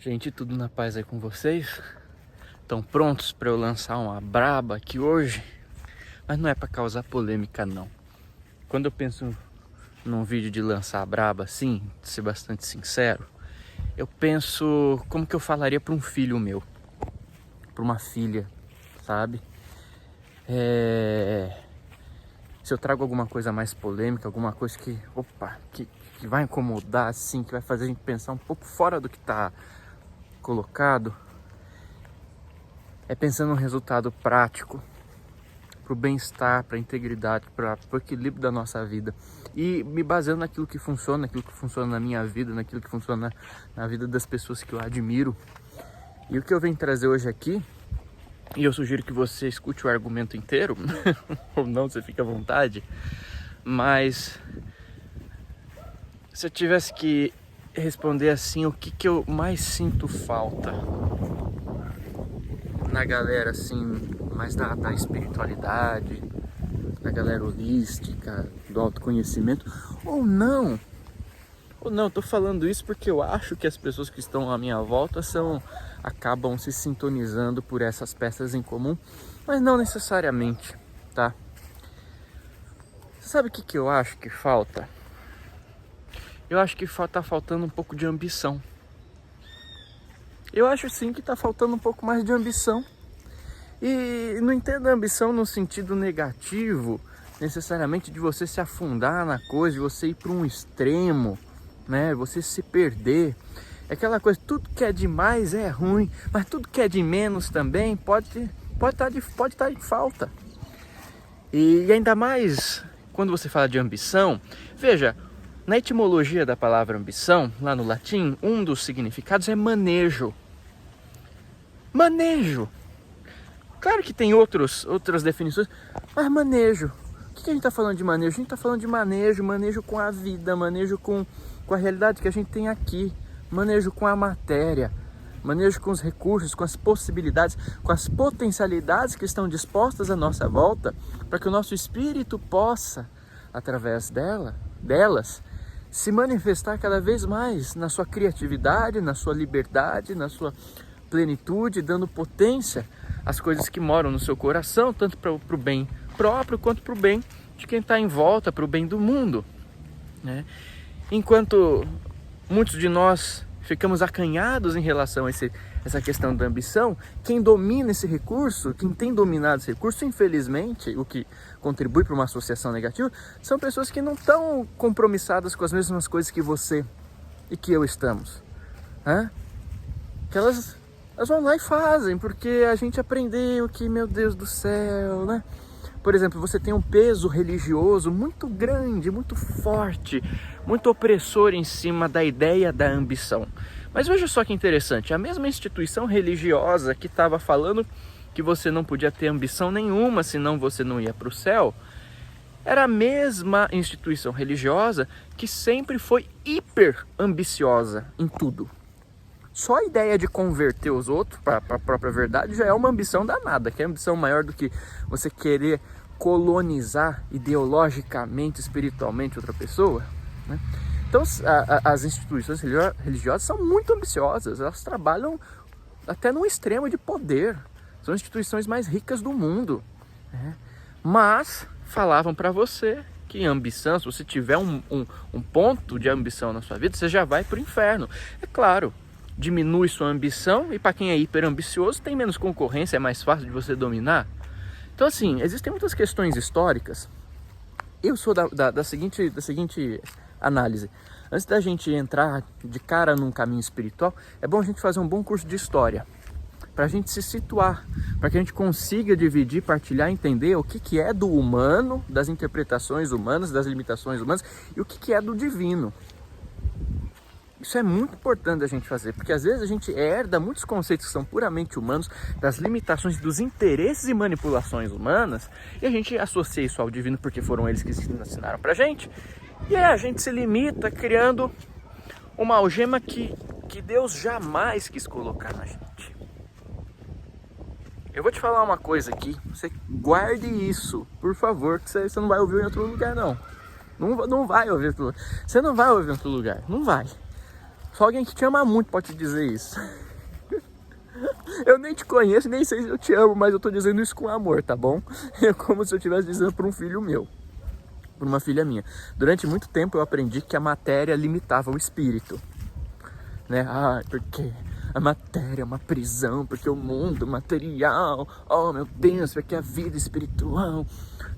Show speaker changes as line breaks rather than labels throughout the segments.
Gente, tudo na paz aí com vocês? Estão prontos para eu lançar uma braba aqui hoje? Mas não é para causar polêmica não. Quando eu penso num vídeo de lançar a braba assim, de ser bastante sincero, eu penso como que eu falaria para um filho meu, para uma filha, sabe? Se eu trago alguma coisa mais polêmica, alguma coisa que vai incomodar assim, que vai fazer a gente pensar um pouco fora do que tá colocado, é pensando no resultado prático, para o bem-estar, para a integridade, para o equilíbrio da nossa vida, e me baseando naquilo que funciona na minha vida, naquilo que funciona na vida das pessoas que eu admiro. E o que eu venho trazer hoje aqui, e eu sugiro que você escute o argumento inteiro, ou não, você fica à vontade, mas se eu tivesse que responder assim, o que eu mais sinto falta na galera assim, mais da espiritualidade, da galera holística, do autoconhecimento, ou não, tô falando isso porque eu acho que as pessoas que estão à minha volta acabam se sintonizando por essas peças em comum, mas não necessariamente, tá? Sabe o que eu acho que falta? Eu acho que tá faltando um pouco de ambição. Eu acho sim que tá faltando um pouco mais de ambição. E não entendo a ambição no sentido negativo, necessariamente de você se afundar na coisa, de você ir para um extremo, né? Você se perder. É aquela coisa, tudo que é demais é ruim, mas tudo que é de menos também pode estar em falta. E ainda mais quando você fala de ambição, veja, na etimologia da palavra ambição, lá no latim, um dos significados é manejo. Manejo. Claro que tem outras definições, mas manejo. O que a gente está falando de manejo? A gente está falando de manejo com a vida, manejo com a realidade que a gente tem aqui, manejo com a matéria, manejo com os recursos, com as possibilidades, com as potencialidades que estão dispostas à nossa volta, para que o nosso espírito possa, através delas, se manifestar cada vez mais na sua criatividade, na sua liberdade, na sua plenitude, dando potência às coisas que moram no seu coração, tanto para o bem próprio quanto para o bem de quem está em volta, para o bem do mundo, né? Enquanto muitos de nós ficamos acanhados em relação a essa questão da ambição, quem domina esse recurso, quem tem dominado esse recurso, infelizmente, o que contribui para uma associação negativa, são pessoas que não estão compromissadas com as mesmas coisas que você e que eu estamos, né? Que elas vão lá e fazem, porque a gente aprendeu que, meu Deus do céu, né? Por exemplo, você tem um peso religioso muito grande, muito forte, muito opressor em cima da ideia da ambição. Mas veja só que interessante, a mesma instituição religiosa que estava falando que você não podia ter ambição nenhuma, senão você não ia para o céu, era a mesma instituição religiosa que sempre foi hiper ambiciosa em tudo. Só a ideia de converter os outros para a própria verdade já é uma ambição danada, que é ambição maior do que você querer colonizar ideologicamente, espiritualmente outra pessoa, né? Então as instituições religiosas são muito ambiciosas, elas trabalham até num extremo de poder, são as instituições mais ricas do mundo, né? Mas falavam para você que ambição, se você tiver um ponto de ambição na sua vida, você já vai para o inferno. É claro, diminui sua ambição e para quem é hiper ambicioso tem menos concorrência, é mais fácil de você dominar. Então assim, existem muitas questões históricas. Eu sou da seguinte análise. Antes da gente entrar de cara num caminho espiritual, é bom a gente fazer um bom curso de história, para a gente se situar, para que a gente consiga dividir, partilhar, entender o que é do humano, das interpretações humanas, das limitações humanas, e o que é do divino. Isso é muito importante a gente fazer, porque às vezes a gente herda muitos conceitos que são puramente humanos, das limitações, dos interesses e manipulações humanas, e a gente associa isso ao divino porque foram eles que ensinaram pra gente, e a gente se limita criando uma algema que Deus jamais quis colocar na gente. Eu vou te falar uma coisa aqui, você guarde isso, por favor, que você não vai ouvir em outro lugar não. Não vai ouvir em outro lugar. Você não vai ouvir em outro lugar, não vai. Só alguém que te ama muito pode te dizer isso. Eu nem te conheço, nem sei se eu te amo, mas eu tô dizendo isso com amor, tá bom? É como se eu estivesse dizendo para um filho meu, para uma filha minha. Durante muito tempo eu aprendi que a matéria limitava o espírito, né? Porque a matéria é uma prisão, porque o mundo material, oh meu Deus, porque a vida espiritual,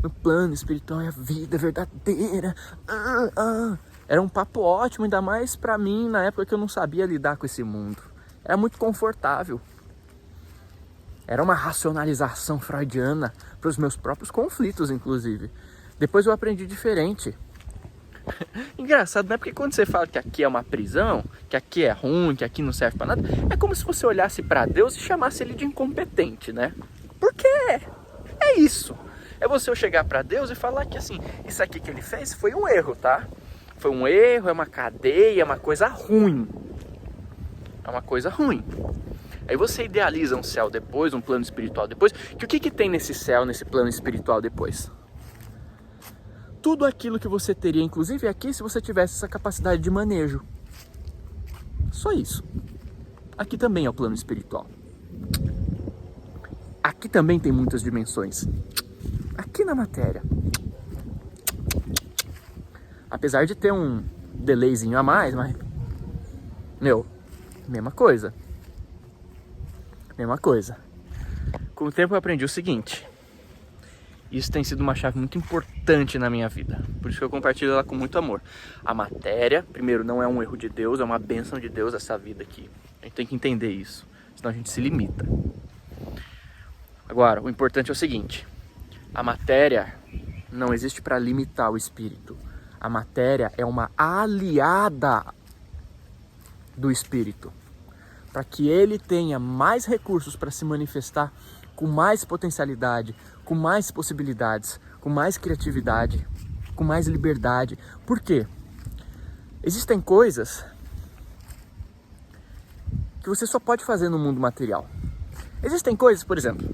no plano espiritual é a vida verdadeira. Era um papo ótimo, ainda mais pra mim na época que eu não sabia lidar com esse mundo. Era muito confortável. Era uma racionalização freudiana para os meus próprios conflitos, inclusive. Depois eu aprendi diferente. Engraçado, né? Porque quando você fala que aqui é uma prisão, que aqui é ruim, que aqui não serve para nada, é como se você olhasse para Deus e chamasse ele de incompetente, né? Porque é isso. É você chegar para Deus e falar que assim, isso aqui que ele fez foi um erro, tá? Foi um erro, é uma cadeia, é uma coisa ruim. É uma coisa ruim. Aí você idealiza um céu depois, um plano espiritual depois, que o que tem nesse céu, nesse plano espiritual depois? Tudo aquilo que você teria, inclusive aqui, se você tivesse essa capacidade de manejo. Só isso. Aqui também é o plano espiritual. Aqui também tem muitas dimensões. Aqui na matéria. Apesar de ter um delayzinho a mais, mas... mesma coisa. Mesma coisa. Com o tempo eu aprendi o seguinte. Isso tem sido uma chave muito importante na minha vida. Por isso que eu compartilho ela com muito amor. A matéria, primeiro, não é um erro de Deus, é uma bênção de Deus essa vida aqui. A gente tem que entender isso. Senão a gente se limita. Agora, o importante é o seguinte. A matéria não existe para limitar o espírito. A matéria é uma aliada do espírito. Para que ele tenha mais recursos para se manifestar com mais potencialidade, com mais possibilidades, com mais criatividade, com mais liberdade. Por quê? Existem coisas que você só pode fazer no mundo material. Existem coisas, por exemplo,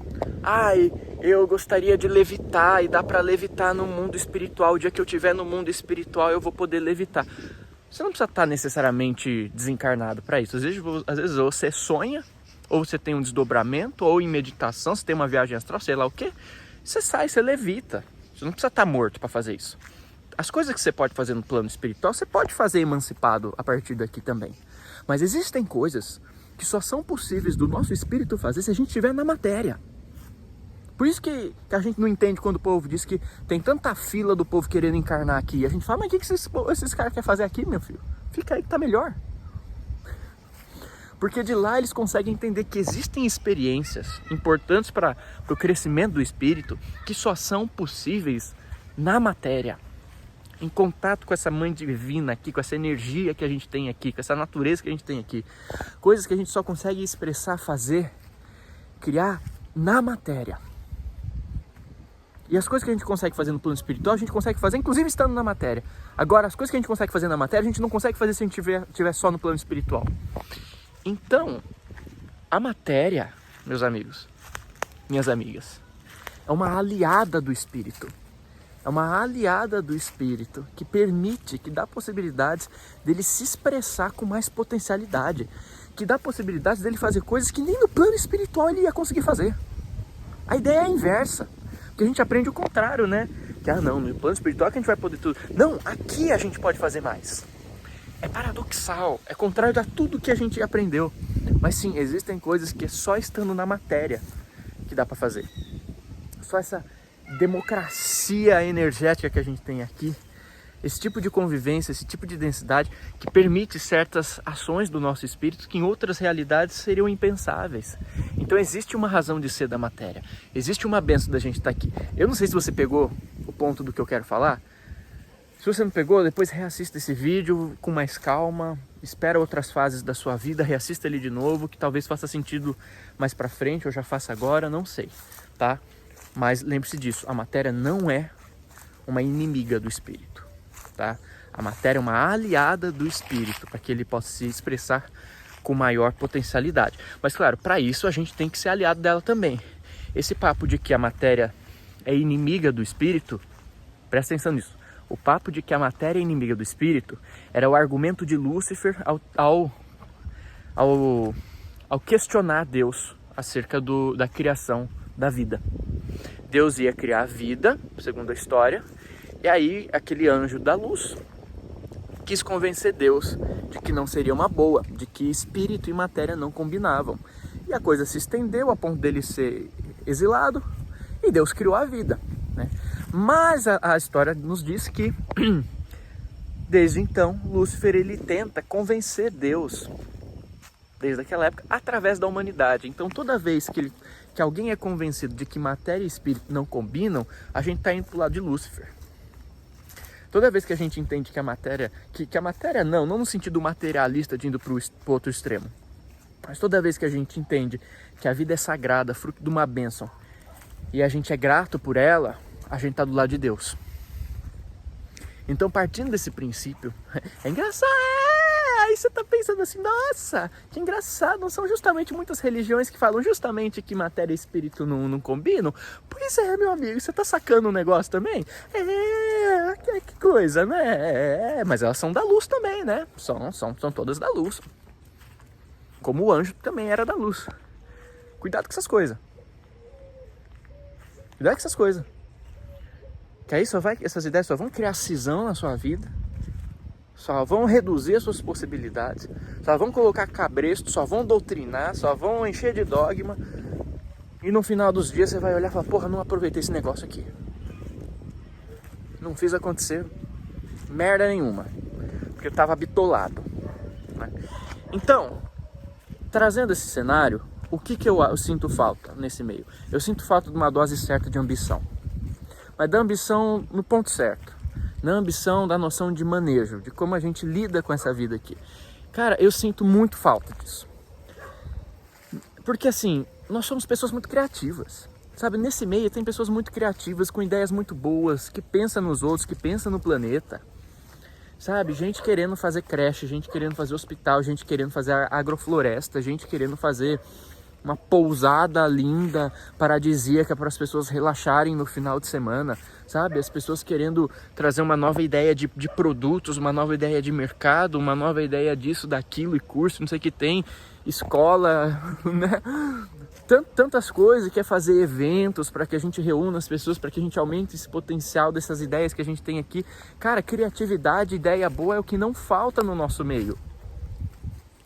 eu gostaria de levitar e dá para levitar no mundo espiritual. O dia que eu estiver no mundo espiritual eu vou poder levitar. Você não precisa estar necessariamente desencarnado para isso. Às vezes você sonha, ou você tem um desdobramento, ou em meditação, você tem uma viagem astral, sei lá o quê. Você sai, você levita. Você não precisa estar morto para fazer isso. As coisas que você pode fazer no plano espiritual, você pode fazer emancipado a partir daqui também. Mas existem coisas que só são possíveis do nosso espírito fazer se a gente estiver na matéria. Por isso que a gente não entende quando o povo diz que tem tanta fila do povo querendo encarnar aqui. E a gente fala, mas o que esses caras querem fazer aqui, meu filho? Fica aí que tá melhor. Porque de lá eles conseguem entender que existem experiências importantes para o crescimento do espírito que só são possíveis na matéria. Em contato com essa mãe divina aqui, com essa energia que a gente tem aqui, com essa natureza que a gente tem aqui. Coisas que a gente só consegue expressar, fazer, criar na matéria. E as coisas que a gente consegue fazer no plano espiritual, a gente consegue fazer inclusive estando na matéria. Agora, as coisas que a gente consegue fazer na matéria, a gente não consegue fazer se a gente estiver só no plano espiritual. Então, a matéria, meus amigos, minhas amigas, é uma aliada do espírito. É uma aliada do espírito que permite, que dá possibilidades dele se expressar com mais potencialidade. Que dá possibilidades dele fazer coisas que nem no plano espiritual ele ia conseguir fazer. A ideia é a inversa. Porque a gente aprende o contrário, né? Que, não, no plano espiritual que a gente vai poder tudo. Não, aqui a gente pode fazer mais. É paradoxal, é contrário a tudo que a gente aprendeu. Mas sim, existem coisas que é só estando na matéria que dá pra fazer. Só essa democracia energética que a gente tem aqui, esse tipo de convivência, esse tipo de densidade que permite certas ações do nosso espírito que em outras realidades seriam impensáveis. Então existe uma razão de ser da matéria, existe uma bênção da gente estar aqui. Eu não sei se você pegou o ponto do que eu quero falar. Se você não pegou, depois reassista esse vídeo com mais calma, espera outras fases da sua vida, reassista ele de novo, que talvez faça sentido mais pra frente, ou já faça agora, não sei, tá? Mas lembre-se disso, a matéria não é uma inimiga do espírito, tá? A matéria é uma aliada do espírito, para que ele possa se expressar com maior potencialidade. Mas claro, para isso a gente tem que ser aliado dela também. Esse papo de que a matéria é inimiga do espírito, presta atenção nisso. O papo de que a matéria é inimiga do espírito era o argumento de Lúcifer ao questionar Deus acerca da criação da vida. Deus ia criar a vida, segundo a história, e aí aquele anjo da luz quis convencer Deus de que não seria uma boa, de que espírito e matéria não combinavam. E a coisa se estendeu a ponto dele ser exilado e Deus criou a vida, né? Mas a história nos diz que, desde então, Lúcifer ele tenta convencer Deus, desde aquela época, através da humanidade. Então, toda vez que alguém é convencido de que matéria e espírito não combinam, a gente está indo para o lado de Lúcifer. Toda vez que a gente entende que a matéria, que a matéria não no sentido materialista de indo para o outro extremo, mas toda vez que a gente entende que a vida é sagrada, fruto de uma bênção, e a gente é grato por ela, a gente está do lado de Deus. Então, partindo desse princípio, é engraçado. Aí você está pensando assim, nossa, que engraçado, não são justamente muitas religiões que falam justamente que matéria e espírito não combinam? Pois é, meu amigo, você está sacando um negócio também? Que coisa, né? Mas elas são da luz também, né? São todas da luz. Como o anjo também era da luz. Cuidado com essas coisas. Cuidado com essas coisas. Que aí essas ideias só vão criar cisão na sua vida. Só vão reduzir as suas possibilidades, só vão colocar cabresto, só vão doutrinar, só vão encher de dogma. E no final dos dias você vai olhar e falar, porra, não aproveitei esse negócio aqui. Não fiz acontecer merda nenhuma, porque eu estava bitolado, né? Então, trazendo esse cenário, o que eu sinto falta nesse meio? Eu sinto falta de uma dose certa de ambição. Mas da ambição no ponto certo. Na ambição da noção de manejo, de como a gente lida com essa vida aqui. Cara, eu sinto muito falta disso. Porque assim, nós somos pessoas muito criativas. Sabe, nesse meio tem pessoas muito criativas, com ideias muito boas, que pensam nos outros, que pensam no planeta. Sabe, gente querendo fazer creche, gente querendo fazer hospital, gente querendo fazer agrofloresta, gente querendo fazer uma pousada linda, paradisíaca para as pessoas relaxarem no final de semana, sabe? As pessoas querendo trazer uma nova ideia de produtos, uma nova ideia de mercado, uma nova ideia disso, daquilo, e curso, não sei o que tem, escola, né? Tantas coisas, quer fazer eventos para que a gente reúna as pessoas, para que a gente aumente esse potencial dessas ideias que a gente tem aqui. Cara, criatividade, ideia boa é o que não falta no nosso meio.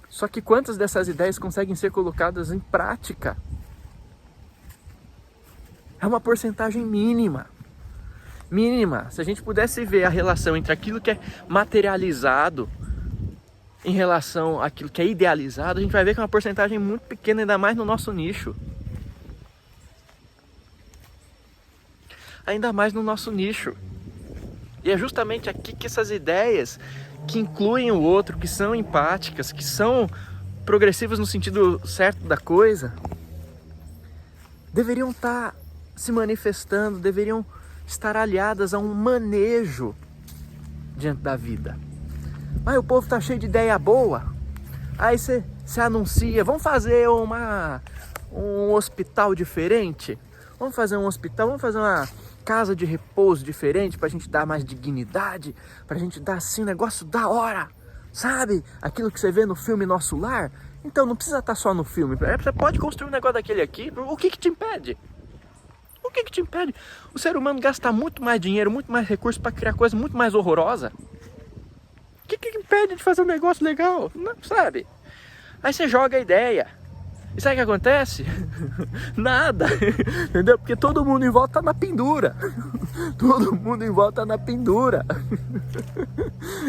Só que quantas dessas ideias conseguem ser colocadas em prática? É uma porcentagem mínima. Mínima. Se a gente pudesse ver a relação entre aquilo que é materializado em relação àquilo que é idealizado, a gente vai ver que é uma porcentagem muito pequena, ainda mais no nosso nicho. Ainda mais no nosso nicho. E é justamente aqui que essas ideias que incluem o outro, que são empáticas, que são progressivas no sentido certo da coisa, deveriam estar se manifestando, deveriam estar aliadas a um manejo diante da vida. Mas o povo está cheio de ideia boa, aí você anuncia, vamos fazer um hospital diferente, vamos fazer um hospital, vamos fazer uma casa de repouso diferente para a gente dar mais dignidade, para a gente dar assim um negócio da hora, sabe? Aquilo que você vê no filme Nosso Lar. Então não precisa estar só no filme, você pode construir um negócio daquele aqui. O que te impede? O que te impede? O ser humano gasta muito mais dinheiro, muito mais recursos para criar coisa muito mais horrorosa. O que impede de fazer um negócio legal? Não, sabe? Aí você joga a ideia. E sabe o que acontece? Nada, entendeu? Porque todo mundo em volta tá na pendura. Todo mundo em volta tá na pendura.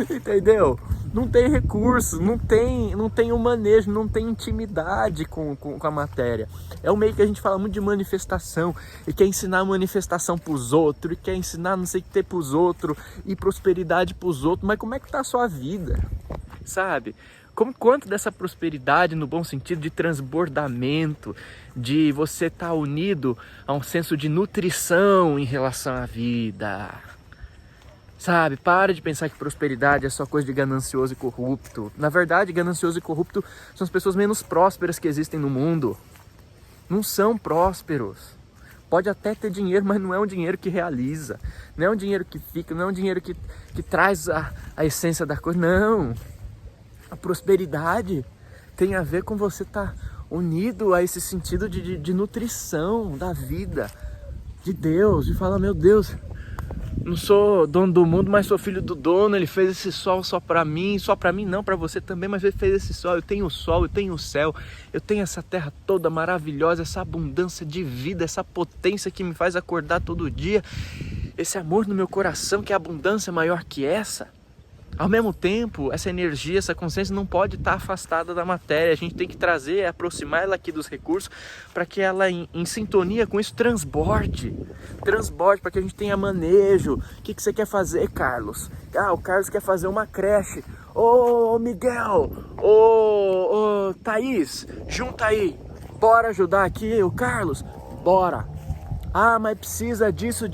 Entendeu? Não tem recurso, não tem um manejo, não tem intimidade com a matéria. É um meio que a gente fala muito de manifestação, e quer ensinar manifestação pros outros, e quer ensinar não sei o que ter pros outros, e prosperidade pros outros, mas como é que tá a sua vida? Sabe? Quanto dessa prosperidade, no bom sentido, de transbordamento, de você estar unido a um senso de nutrição em relação à vida. Sabe, para de pensar que prosperidade é só coisa de ganancioso e corrupto. Na verdade, ganancioso e corrupto são as pessoas menos prósperas que existem no mundo. Não são prósperos. Pode até ter dinheiro, mas não é um dinheiro que realiza. Não é um dinheiro que fica, não é um dinheiro que traz a essência da coisa. Não. A prosperidade tem a ver com você estar unido a esse sentido de nutrição da vida, de Deus, de falar, meu Deus, não sou dono do mundo, mas sou filho do dono, ele fez esse sol só para mim não, para você também, mas ele fez esse sol, eu tenho o sol, eu tenho o céu, eu tenho essa terra toda maravilhosa, essa abundância de vida, essa potência que me faz acordar todo dia, esse amor no meu coração, que é abundância maior que essa. Ao mesmo tempo, essa energia, essa consciência não pode estar afastada da matéria. A gente tem que trazer, aproximar ela aqui dos recursos para que ela, em sintonia com isso, transborde, para que a gente tenha manejo. O que você quer fazer, Carlos? Ah, o Carlos quer fazer uma creche. Ô Miguel, ô Thaís, junta aí, bora ajudar aqui o Carlos? Bora. Ah, mas precisa disso.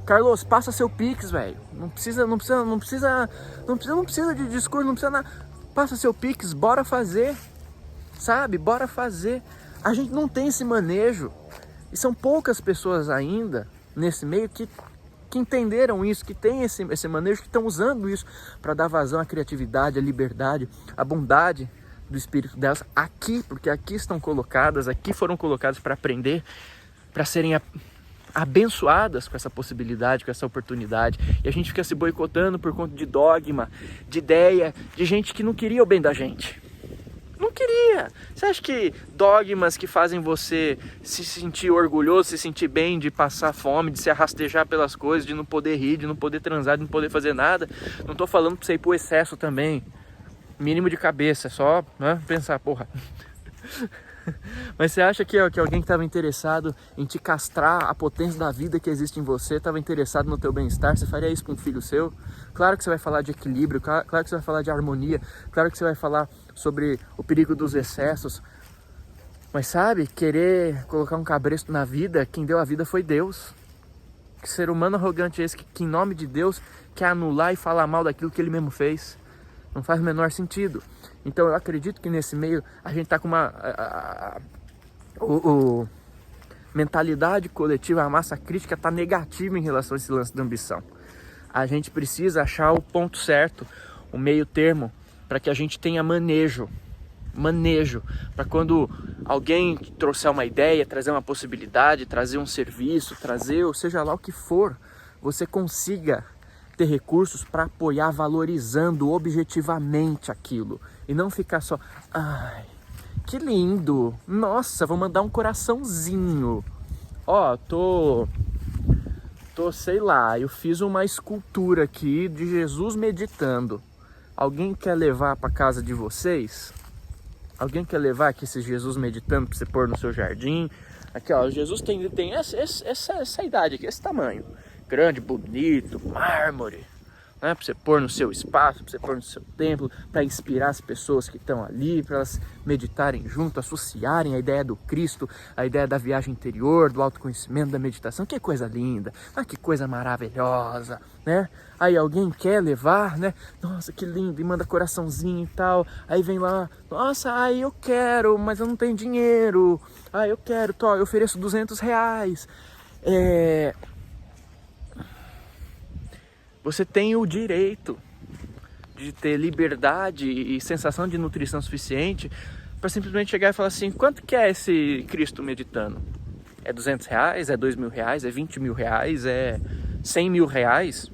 Carlos, passa seu Pix, velho. Não precisa de discurso, não precisa nada. Passa seu Pix, bora fazer. Sabe? Bora fazer. A gente não tem esse manejo. E são poucas pessoas ainda nesse meio que entenderam isso, que tem esse manejo, que estão usando isso para dar vazão à criatividade, à liberdade, à bondade do espírito delas aqui, porque aqui estão colocadas, aqui foram colocadas para aprender, para serem abençoadas com essa possibilidade, com essa oportunidade. E a gente fica se boicotando por conta de dogma, de ideia, de gente que não queria o bem da gente. Não queria. Você acha que dogmas que fazem você se sentir orgulhoso, se sentir bem, de passar fome, de se arrastejar pelas coisas, de não poder rir, de não poder transar, de não poder fazer nada? Não estou falando para você ir pro excesso também. Mínimo de cabeça, só, né, pensar, porra... Mas você acha que alguém que estava interessado em te castrar a potência da vida que existe em você, estava interessado no teu bem-estar, você faria isso com um filho seu? Claro que você vai falar de equilíbrio, claro que você vai falar de harmonia, claro que você vai falar sobre o perigo dos excessos. Mas sabe, querer colocar um cabresto na vida, quem deu a vida foi Deus. Que ser humano arrogante é esse que em nome de Deus quer anular e falar mal daquilo que ele mesmo fez? Não faz o menor sentido. Então eu acredito que nesse meio a gente está com uma mentalidade coletiva, a massa crítica está negativa em relação a esse lance da ambição. A gente precisa achar o ponto certo, o meio termo, para que a gente tenha manejo, para quando alguém trouxer uma ideia, trazer uma possibilidade, trazer um serviço, trazer, ou seja lá o que for, você consiga ter recursos para apoiar valorizando objetivamente aquilo e não ficar só, ai, que lindo, nossa, vou mandar um coraçãozinho, ó, sei lá, eu fiz uma escultura aqui de Jesus meditando, alguém quer levar para casa de vocês? Alguém quer levar aqui esse Jesus meditando para você pôr no seu jardim? Aqui, ó, Jesus tem essa idade aqui, esse tamanho. Grande, bonito, mármore, né? Para você pôr no seu espaço, para você pôr no seu templo, para inspirar as pessoas que estão ali, para elas meditarem junto, associarem a ideia do Cristo, a ideia da viagem interior, do autoconhecimento, da meditação. Que coisa linda, que coisa maravilhosa, né? Aí alguém quer levar, né? Nossa, que lindo, e manda coraçãozinho e tal. Aí vem lá, nossa, aí eu quero, mas eu não tenho dinheiro. Eu quero, eu ofereço R$200. Você tem o direito de ter liberdade e sensação de nutrição suficiente para simplesmente chegar e falar assim, quanto que é esse Cristo meditando? É R$200? É R$2.000? É R$20.000? É R$100.000?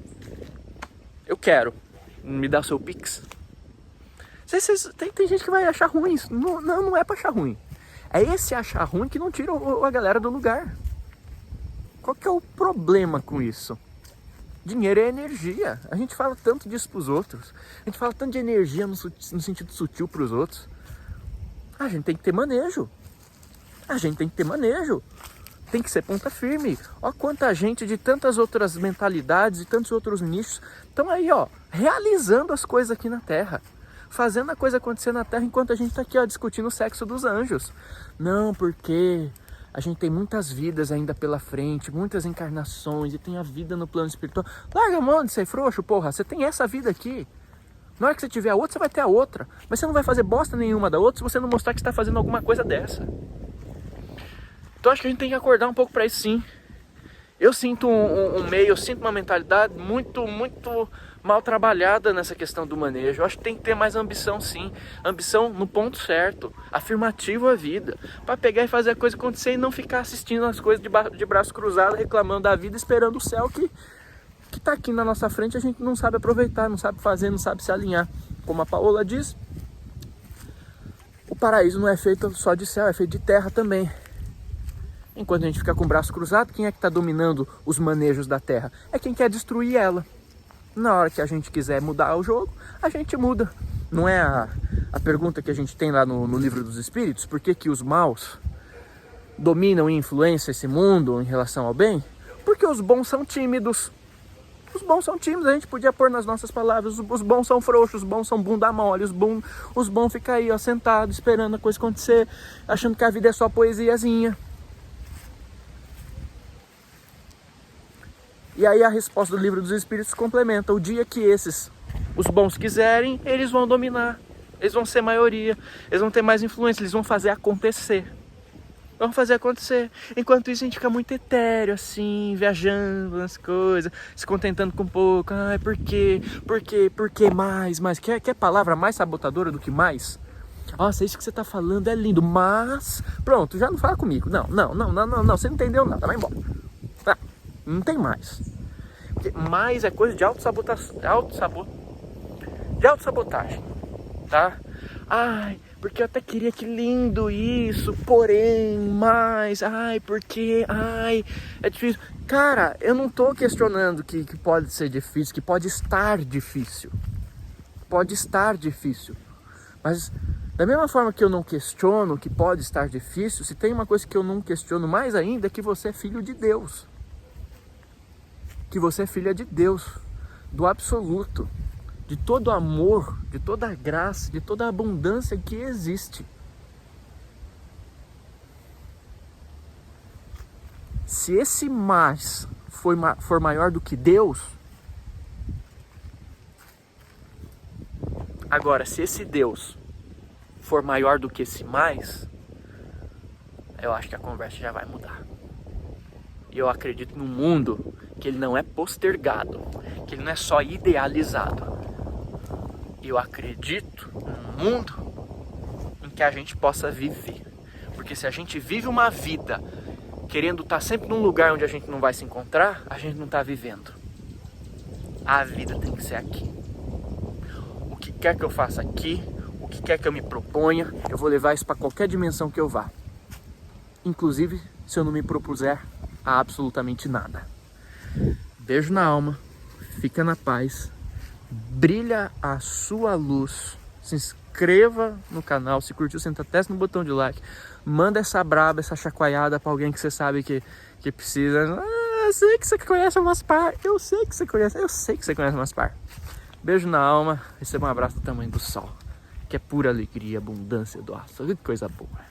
Eu quero. Me dá o seu Pix. Tem gente que vai achar ruim isso. Não é para achar ruim. É esse achar ruim que não tira a galera do lugar. Qual que é o problema com isso? Dinheiro é energia. A gente fala tanto disso pros outros. A gente fala tanto de energia no sentido sutil pros outros. A gente tem que ter manejo. Tem que ser ponta firme. Ó, quanta gente de tantas outras mentalidades e tantos outros nichos estão aí, ó, realizando as coisas aqui na Terra. Fazendo a coisa acontecer na Terra enquanto a gente tá aqui, ó, discutindo o sexo dos anjos. Não, porque a gente tem muitas vidas ainda pela frente, muitas encarnações, e tem a vida no plano espiritual. Larga a mão de ser frouxo, porra. Você tem essa vida aqui. Na hora que você tiver a outra, você vai ter a outra. Mas você não vai fazer bosta nenhuma da outra se você não mostrar que está fazendo alguma coisa dessa. Então acho que a gente tem que acordar um pouco para isso sim. Eu sinto um meio, eu sinto uma mentalidade muito mal trabalhada nessa questão do manejo. Eu acho que tem que ter mais ambição sim. Ambição no ponto certo, afirmativo à vida. Para pegar e fazer a coisa acontecer e não ficar assistindo as coisas de braço cruzado, reclamando da vida, esperando o céu que tá aqui na nossa frente. A gente não sabe aproveitar, não sabe fazer, não sabe se alinhar. Como a Paola diz, o paraíso não é feito só de céu, é feito de terra também. Enquanto a gente fica com o braço cruzado, quem é que está dominando os manejos da terra? É quem quer destruir ela. Na hora que a gente quiser mudar o jogo, a gente muda. Não é a pergunta que a gente tem lá no Livro dos Espíritos? Por que os maus dominam e influenciam esse mundo em relação ao bem? Porque os bons são tímidos. Os bons são tímidos, a gente podia pôr nas nossas palavras. Os bons são frouxos, os bons são bunda mole. Os bons ficam aí, ó, sentados, esperando a coisa acontecer, achando que a vida é só poesiazinha. E aí a resposta do Livro dos Espíritos complementa. O dia que os bons quiserem, eles vão dominar. Eles vão ser maioria. Eles vão ter mais influência. Eles vão fazer acontecer. Vão fazer acontecer. Enquanto isso a gente fica muito etéreo, assim, viajando nas coisas, se contentando com pouco. Ai, por quê? Por que mais? Quer palavra mais sabotadora do que mais? Nossa, isso que você tá falando é lindo, mas... Pronto, já não fala comigo. Não. Você não entendeu nada. Vai embora. Tá. Não tem mais. Porque mais é coisa de autossabotagem, tá? Ai, porque eu até queria, que lindo isso, porém, mais, ai, porque, ai, é difícil. Cara, eu não tô questionando que pode ser difícil, que pode estar difícil. Pode estar difícil. Mas da mesma forma que eu não questiono que pode estar difícil, se tem uma coisa que eu não questiono mais ainda, é que você é filho de Deus. Que você é filha de Deus, do absoluto, de todo amor, de toda a graça, de toda a abundância que existe. Se esse mais for maior do que Deus, agora, se esse Deus for maior do que esse mais, eu acho que a conversa já vai mudar. E eu acredito num mundo que ele não é postergado, que ele não é só idealizado. Eu acredito num mundo em que a gente possa viver. Porque se a gente vive uma vida querendo estar sempre num lugar onde a gente não vai se encontrar, a gente não está vivendo. A vida tem que ser aqui. O que quer que eu faça aqui, o que quer que eu me proponha, eu vou levar isso para qualquer dimensão que eu vá. Inclusive, se eu não me propuser a absolutamente nada. Beijo na alma, fica na paz, brilha a sua luz, se inscreva no canal, se curtiu, senta até no botão de like, manda essa braba, essa chacoalhada para alguém que você sabe que precisa. Ah, eu sei que você conhece o Maspar, eu sei que você conhece o Maspar. Beijo na alma, receba um abraço do tamanho do sol, que é pura alegria, abundância, doação, que coisa boa.